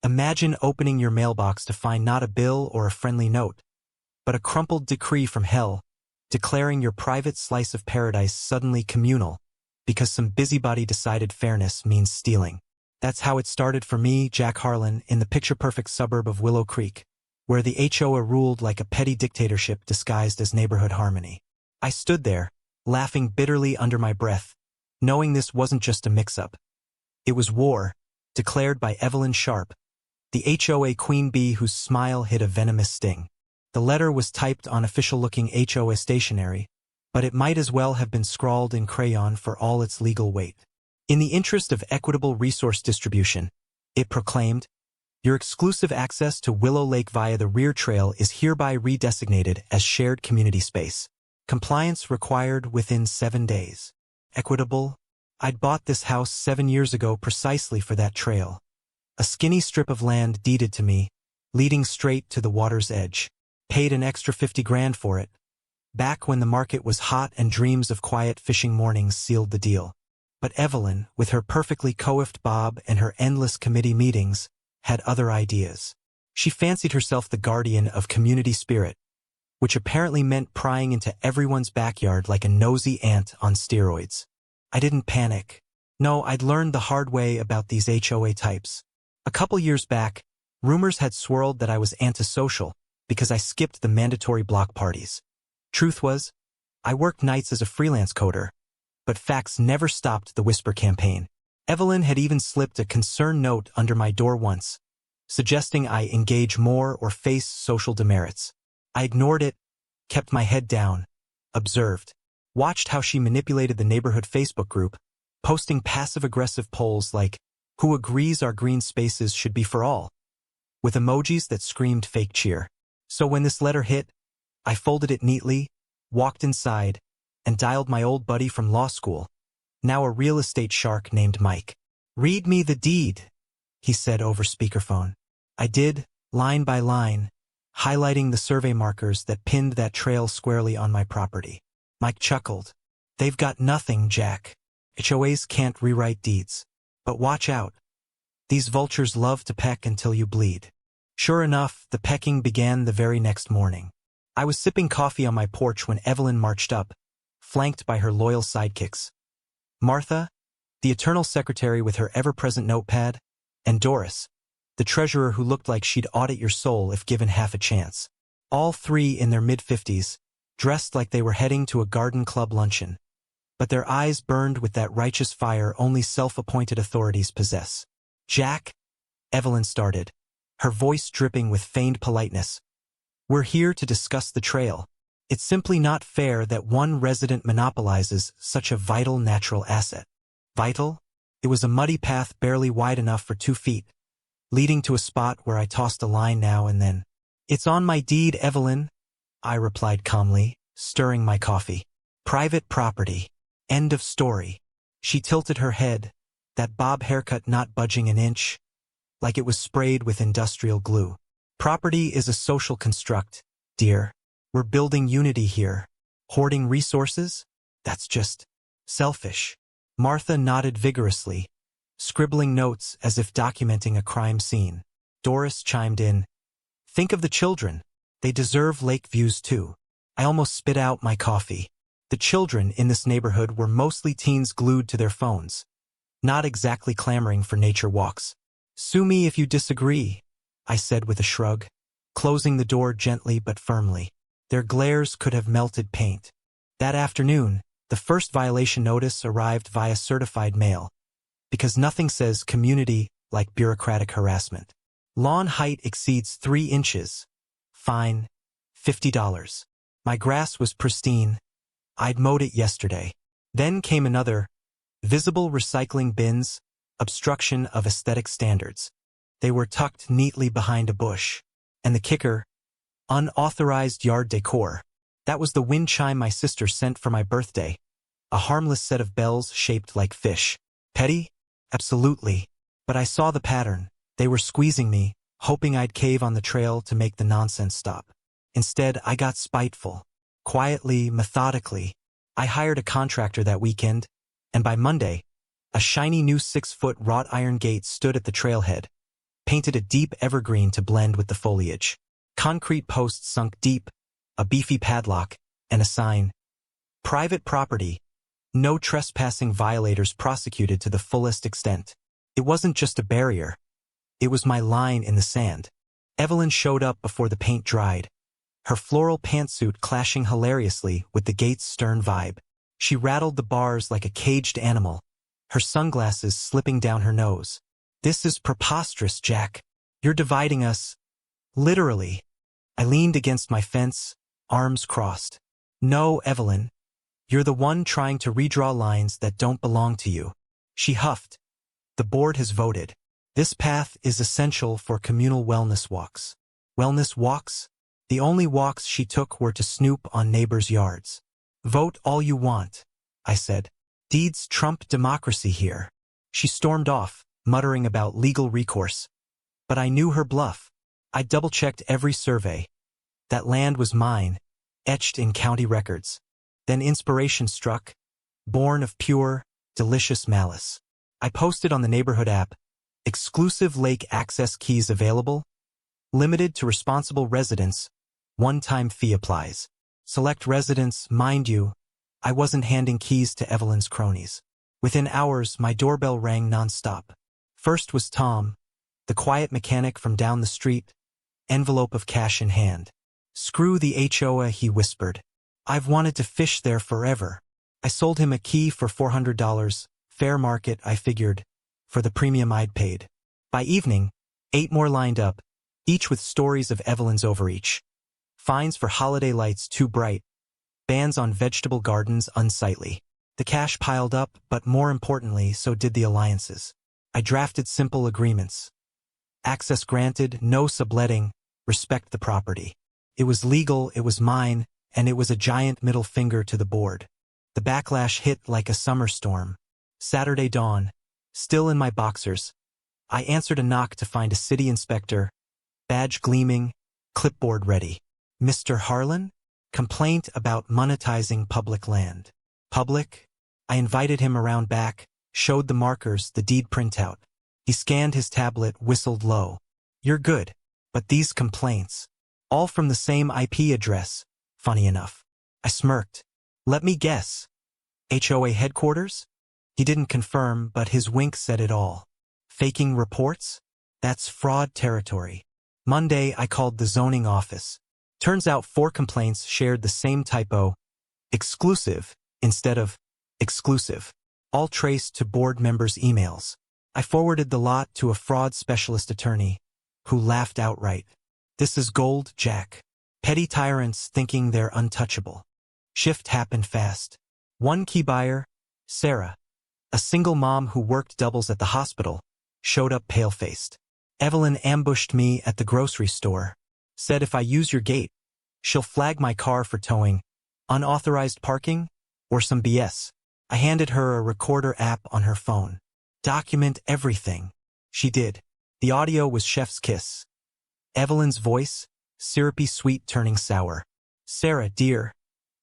Imagine opening your mailbox to find not a bill or a friendly note, but a crumpled decree from hell, declaring your private slice of paradise suddenly communal, because some busybody decided fairness means stealing. That's how it started for me, Jack Harlan, in the picture-perfect suburb of Willow Creek, where the HOA ruled like a petty dictatorship disguised as neighborhood harmony. I stood there, laughing bitterly under my breath, knowing this wasn't just a mix-up. It was war, declared by Evelyn Sharp, the HOA queen bee whose smile hid a venomous sting. The letter was typed on official-looking HOA stationery, but it might as well have been scrawled in crayon for all its legal weight. In the interest of equitable resource distribution, it proclaimed, your exclusive access to Willow Lake via the rear trail is hereby redesignated as shared community space. Compliance required within 7 days. Equitable? I'd bought this house 7 years ago precisely for that trail. A skinny strip of land deeded to me, leading straight to the water's edge. Paid an extra 50 grand for it. Back when the market was hot and dreams of quiet fishing mornings sealed the deal. But Evelyn, with her perfectly coiffed bob and her endless committee meetings, had other ideas. She fancied herself the guardian of community spirit, which apparently meant prying into everyone's backyard like a nosy ant on steroids. I didn't panic. No, I'd learned the hard way about these HOA types. A couple years back, rumors had swirled that I was antisocial because I skipped the mandatory block parties. Truth was, I worked nights as a freelance coder, but facts never stopped the whisper campaign. Evelyn had even slipped a concern note under my door once, suggesting I engage more or face social demerits. I ignored it, kept my head down, observed, watched how she manipulated the neighborhood Facebook group, posting passive-aggressive polls like, who agrees our green spaces should be for all, with emojis that screamed fake cheer. So when this letter hit, I folded it neatly, walked inside, and dialed my old buddy from law school, now a real estate shark named Mike. Read me the deed, he said over speakerphone. I did, line by line, highlighting the survey markers that pinned that trail squarely on my property. Mike chuckled. They've got nothing, Jack. HOAs can't rewrite deeds. But watch out. These vultures love to peck until you bleed. Sure enough, the pecking began the very next morning. I was sipping coffee on my porch when Evelyn marched up, flanked by her loyal sidekicks. Martha, the eternal secretary with her ever-present notepad, and Doris, the treasurer who looked like she'd audit your soul if given half a chance. All three in their mid-50s, dressed like they were heading to a garden club luncheon. But their eyes burned with that righteous fire only self-appointed authorities possess. Jack, Evelyn started, her voice dripping with feigned politeness. We're here to discuss the trail. It's simply not fair that one resident monopolizes such a vital natural asset. Vital? It was a muddy path barely wide enough for 2 feet, leading to a spot where I tossed a line now and then. It's on my deed, Evelyn, I replied calmly, stirring my coffee. Private property. End of story. She tilted her head, that bob haircut not budging an inch, like it was sprayed with industrial glue. Property is a social construct, dear. We're building unity here. Hoarding resources? That's just selfish. Martha nodded vigorously, scribbling notes as if documenting a crime scene. Doris chimed in. Think of the children. They deserve lake views too. I almost spit out my coffee. The children in this neighborhood were mostly teens glued to their phones, not exactly clamoring for nature walks. Sue me if you disagree, I said with a shrug, closing the door gently but firmly. Their glares could have melted paint. That afternoon, the first violation notice arrived via certified mail, because nothing says community like bureaucratic harassment. Lawn height exceeds 3 inches. Fine, $50. My grass was pristine. I'd mowed it yesterday. Then came another, visible recycling bins, obstruction of aesthetic standards. They were tucked neatly behind a bush. And the kicker, unauthorized yard decor. That was the wind chime my sister sent for my birthday. A harmless set of bells shaped like fish. Petty? Absolutely. But I saw the pattern. They were squeezing me, hoping I'd cave on the trail to make the nonsense stop. Instead, I got spiteful. Quietly, methodically, I hired a contractor that weekend, and by Monday, a shiny new 6-foot wrought iron gate stood at the trailhead, painted a deep evergreen to blend with the foliage. Concrete posts sunk deep, a beefy padlock, and a sign. Private property. No trespassing violators prosecuted to the fullest extent. It wasn't just a barrier. It was my line in the sand. Evelyn showed up before the paint dried, her floral pantsuit clashing hilariously with the gate's stern vibe. She rattled the bars like a caged animal, her sunglasses slipping down her nose. "This is preposterous, Jack. You're dividing us." "Literally." I leaned against my fence, arms crossed. "No, Evelyn. You're the one trying to redraw lines that don't belong to you." She huffed. "The board has voted. This path is essential for communal wellness walks." Wellness walks? The only walks she took were to snoop on neighbors' yards. "Vote all you want," I said. "Deeds trump democracy here." She stormed off, muttering about legal recourse. But I knew her bluff. I double-checked every survey. That land was mine, etched in county records. Then inspiration struck, born of pure, delicious malice. I posted on the neighborhood app, "Exclusive lake access keys available. Limited to responsible residents. One-time fee applies." Select residents, mind you. I wasn't handing keys to Evelyn's cronies. Within hours, my doorbell rang nonstop. First was Tom, the quiet mechanic from down the street, envelope of cash in hand. "Screw the HOA," he whispered. "I've wanted to fish there forever." I sold him a key for $400, fair market, I figured, for the premium I'd paid. By evening, 8 more lined up, each with stories of Evelyn's overreach. Fines for holiday lights too bright, bans on vegetable gardens unsightly. The cash piled up, but more importantly, so did the alliances. I drafted simple agreements. Access granted, no subletting, respect the property. It was legal, it was mine, and it was a giant middle finger to the board. The backlash hit like a summer storm. Saturday dawn, still in my boxers. I answered a knock to find a city inspector, badge gleaming, clipboard ready. "Mr. Harlan?" "Complaint about monetizing public land." "Public?" I invited him around back, showed the markers, the deed printout. He scanned his tablet, whistled low. "You're good. But these complaints, all from the same IP address, funny enough." I smirked. "Let me guess. HOA headquarters?" He didn't confirm, but his wink said it all. "Faking reports? That's fraud territory." Monday, I called the zoning office. Turns out 4 complaints shared the same typo, exclusive, instead of exclusive, all traced to board members' emails. I forwarded the lot to a fraud specialist attorney, who laughed outright. "This is gold, Jack. Petty tyrants thinking they're untouchable." Shift happened fast. One key buyer, Sarah, a single mom who worked doubles at the hospital, showed up pale-faced. Evelyn ambushed me at the grocery store. Said if I use your gate, she'll flag my car for towing, unauthorized parking, or some BS. I handed her a recorder app on her phone. "Document everything." She did. The audio was chef's kiss. Evelyn's voice, syrupy sweet turning sour. "Sarah, dear,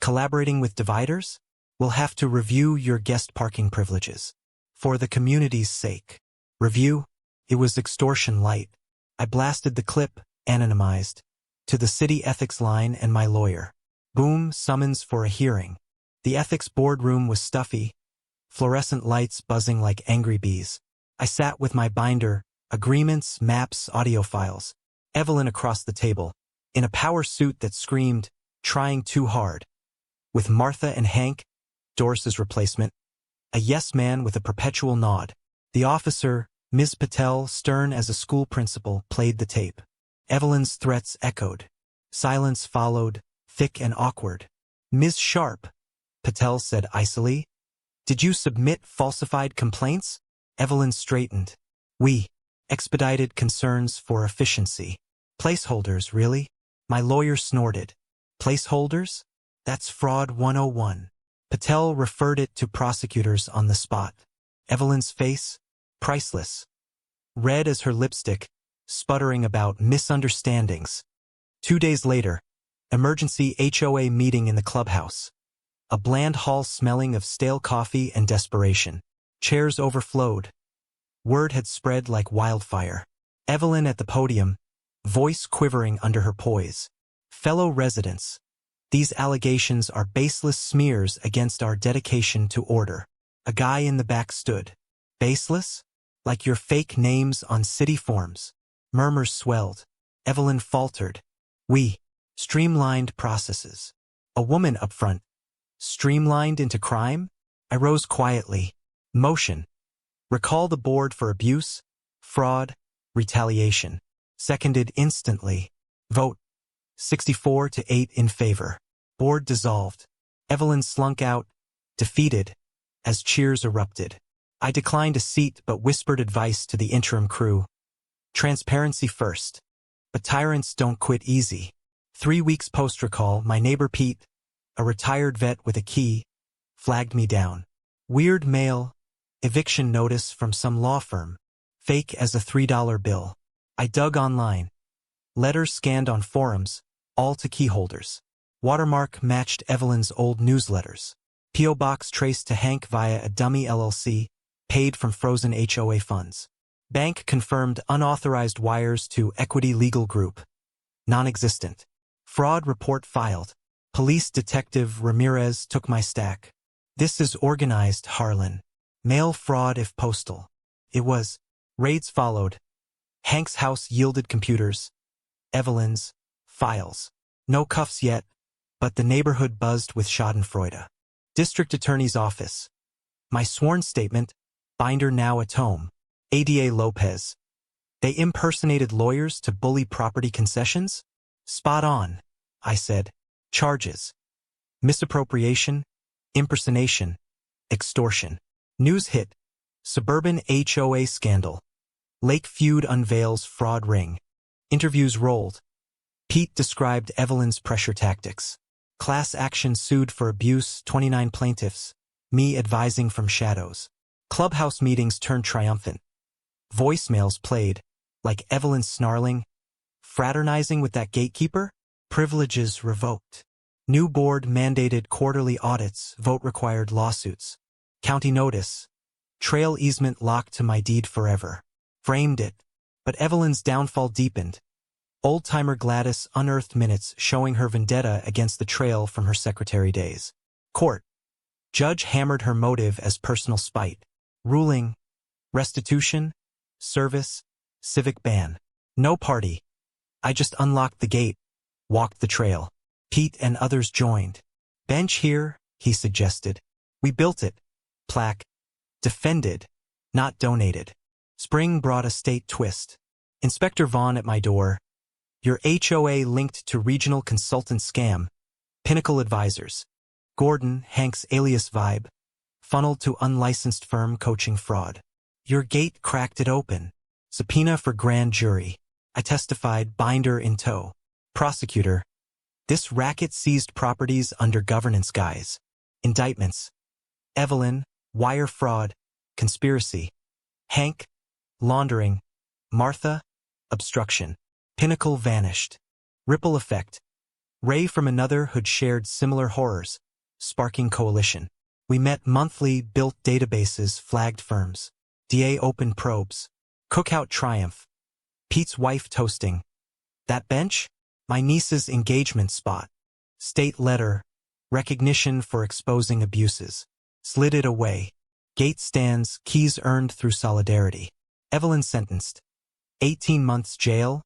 collaborating with dividers? We'll have to review your guest parking privileges. For the community's sake." Review? It was extortion light. I blasted the clip, anonymized, to the city ethics line and my lawyer. Boom, summons for a hearing. The ethics boardroom was stuffy, fluorescent lights buzzing like angry bees. I sat with my binder, agreements, maps, audio files. Evelyn across the table, in a power suit that screamed, "Trying too hard." With Martha and Hank, Doris's replacement, a yes man with a perpetual nod. The officer, Ms. Patel, stern as a school principal, played the tape. Evelyn's threats echoed. Silence followed, thick and awkward. "Ms. Sharp," Patel said icily, "did you submit falsified complaints?" Evelyn straightened. "We expedited concerns for efficiency." "Placeholders, really?" My lawyer snorted. "Placeholders? That's fraud 101. Patel referred it to prosecutors on the spot. Evelyn's face, priceless. Red as her lipstick, sputtering about misunderstandings. 2 days later, emergency HOA meeting in the clubhouse. A bland hall smelling of stale coffee and desperation. Chairs overflowed. Word had spread like wildfire. Evelyn at the podium, voice quivering under her poise. Fellow residents, these allegations are baseless smears against our dedication to order. A guy in the back stood. Baseless? Like your fake names on city forms. Murmurs swelled. Evelyn faltered. We streamlined processes. A woman up front. Streamlined into crime? I rose quietly. Motion. Recall the board for abuse, fraud, retaliation. Seconded instantly. Vote. 64-8 in favor. Board dissolved. Evelyn slunk out, defeated, as cheers erupted. I declined a seat but whispered advice to the interim crew. Transparency first. But tyrants don't quit easy. 3 weeks post-recall, my neighbor Pete, a retired vet with a key, flagged me down. Weird mail, eviction notice from some law firm, fake as a $3 bill. I dug online. Letters scanned on forums, all to key holders. Watermark matched Evelyn's old newsletters. P.O. Box traced to Hank via a dummy LLC, paid from frozen HOA funds. Bank confirmed unauthorized wires to Equity Legal Group. Non-existent. Fraud report filed. Police Detective Ramirez took my stack. This is organized, Harlan. Mail fraud if postal. It was. Raids followed. Hank's house yielded computers. Evelyn's. Files. No cuffs yet, but the neighborhood buzzed with schadenfreude. District Attorney's Office. My sworn statement, binder now a tome. ADA Lopez. They impersonated lawyers to bully property concessions? Spot on, I said. Charges. Misappropriation, impersonation, extortion. News hit. Suburban HOA scandal. Lake feud unveils fraud ring. Interviews rolled. Pete described Evelyn's pressure tactics. Class action sued for abuse, 29 plaintiffs. Me advising from shadows. Clubhouse meetings turned triumphant. Voicemails played, like Evelyn snarling, fraternizing with that gatekeeper? Privileges revoked. New board mandated quarterly audits, vote required lawsuits. County notice. Trail easement locked to my deed forever. Framed it. But Evelyn's downfall deepened. Old-timer Gladys unearthed minutes showing her vendetta against the trail from her secretary days. Court. Judge hammered her motive as personal spite. Ruling. Restitution. Service. Civic ban. No party. I just unlocked the gate. Walked the trail. Pete and others joined. Bench here, he suggested. We built it. Plaque. Defended. Not donated. Spring brought a state twist. Inspector Vaughn at my door. Your HOA linked to regional consultant scam. Pinnacle Advisors. Gordon, Hank's alias vibe. Funneled to unlicensed firm coaching fraud. Your gate cracked it open. Subpoena for grand jury. I testified, binder in tow. Prosecutor. This racket seized properties under governance guise. Indictments. Evelyn, wire fraud, conspiracy. Hank, laundering. Martha, obstruction. Pinnacle vanished. Ripple effect. Ray from another hood shared similar horrors, sparking coalition. We met monthly, built databases, flagged firms. DA opened probes. Cookout triumph. Pete's wife toasting. That bench? My niece's engagement spot. State letter. Recognition for exposing abuses. Slid it away. Gate stands, keys earned through solidarity. Evelyn sentenced. 18 months jail.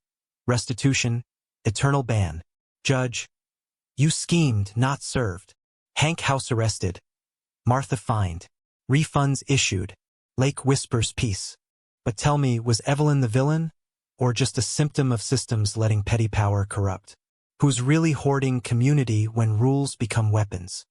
Restitution. Eternal ban. Judge. You schemed, not served. Hank house arrested. Martha fined. Refunds issued. Lake whispers peace. But tell me, was Evelyn the villain? Or just a symptom of systems letting petty power corrupt? Who's really hoarding community when rules become weapons?